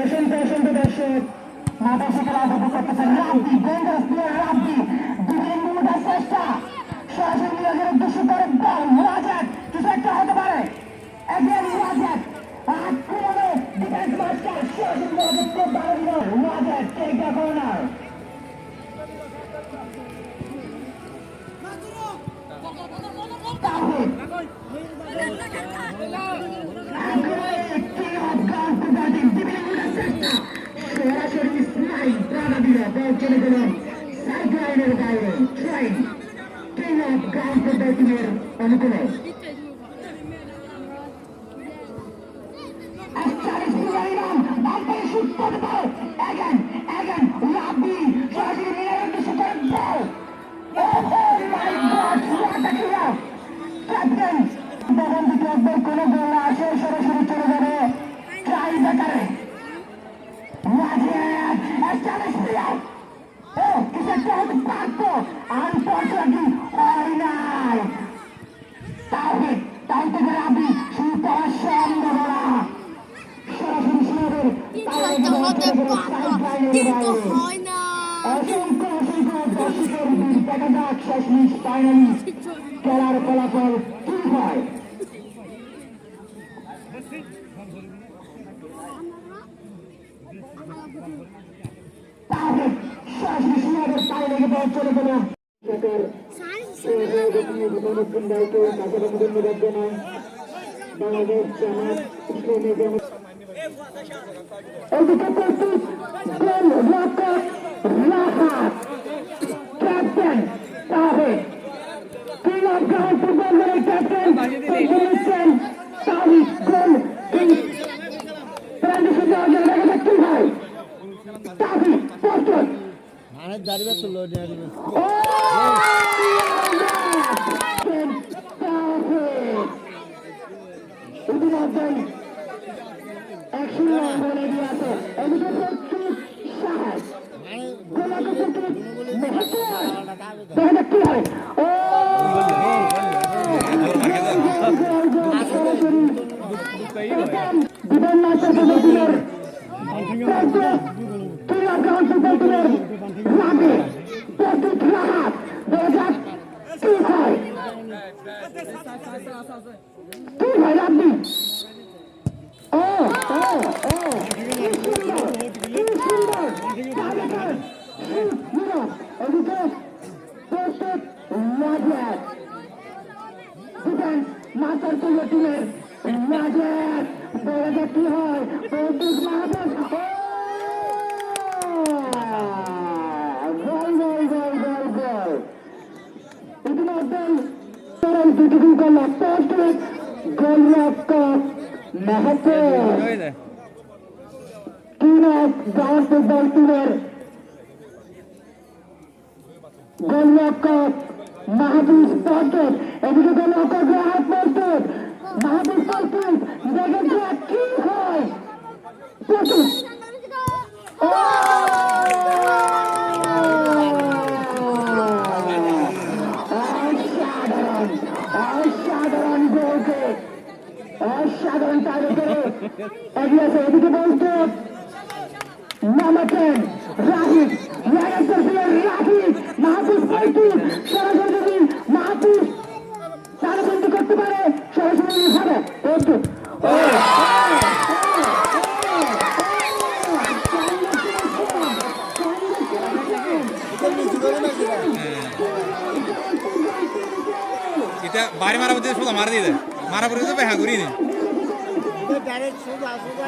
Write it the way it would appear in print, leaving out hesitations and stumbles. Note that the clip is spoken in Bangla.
অসংখ্য অসংখ্য দর্শক মাঠে সেখানে আবদ্ধ করতেছেন রাব্বি ডেঞ্জারাস প্লেয়ার রাব্বি দুদিন মুহূর্তের চেষ্টা সরাসরি নিয়োগের উদ্দেশ্য করে বল ওয়াজেদ কিছু একটা হতে পারে এগেন ওয়াজেদ আক্রমণে ডিফেন্স মাস্টার সরাসরি ওয়াজেদকে বাড়ি দিল ওয়াজেদ টেক দ্য কর্নার সরাসরি স্নাইপ বাধা দিল বল চলে গেল সাইড লাইনের বাইরে ট্রাইং কিং অফ গ্রাউন্ড ব্যাটিংয়ের অনুকূলে কোনো গোল না আসে সরাসরি চলে যাবে ট্রাই বেকারে কিছু একটা হতে পারতো আনফর্চুনেটলি হয় নাই তাওহিদ তাই থেকে রাবি শুরু পাওয়ার সম্ভাবনা সরাসরি সুযোগের অসংখ্য অসংখ্য দর্শকের দেখা যাক শেষমেশ ফাইনালি খেলার ফলাফল কি হয় তাওহিদ সরাসরি সুযোগের ফাইনালে বল চলে গেল বাংলাদেশ জামাত ইসলামী এদিকে প্রস্তুত গোল রক্ষক রাহাত ক্যাপ্টেন তাওহিদ কিং অফ গ্রাউন্ড ফুটবল দলের ক্যাপ্টেন বলেছেন তাওহিদ গোল ট্রানজিশন দেওয়ার জন্য দেখা যাক কি হয় তাওহিদ প্রস্তুত মানে দাঁড়িয়ে চললো ইতিমধ্যেই 100 বলে দিয়েছে এদিকে প্রস্তুত সাহস গোলাকে প্রস্তুত দেখা যাক কি হয় ও দিবেন না সদস্যদের ক্রীড়া গ্রাউন্ড ফুটবল টিমের রাগে প্রস্তুত রাহাত দেখা যাক কি হয় কি হয় রাব্বি ও ও ও কি সুন্দর এদিকে প্রস্তুত ওয়াজেদ ডিফেন্স মাস্টার করলো টিমের ওয়াজেদ দেখা যাক কি হয় প্রস্তুত মাহবুব ইতিমধ্যেই দুটি গোল করলো প্রস্তুত গোলরক্ষক Mahfuz king of ground football টিমের গোলরক্ষক মাহফুজ প্রস্তুত এদিকে গোলরক্ষক রাহাত প্রস্তুত মাহফুজ প্রস্তুত দেখেন কি হয় প্রস্তুত অসাধারণ গোলকে অসাধারণ টাইম করে এগিয়েছে এদিকে প্রস্তুত নাম্বার 10 রাহিদ রাহিদ মাহফুজ প্রস্তুত সরাসরি যদি মাহফুজ চালবন্দি করতে পারে সরাসরি হবে প্রস্তুত এটা বাড়ি মারা বলতে সোজা মারা দিয়ে দেয় মারা পরে তো হ্যাঁ ঘুরিয়ে দিন ডাইরেক্ট সোজা সোজা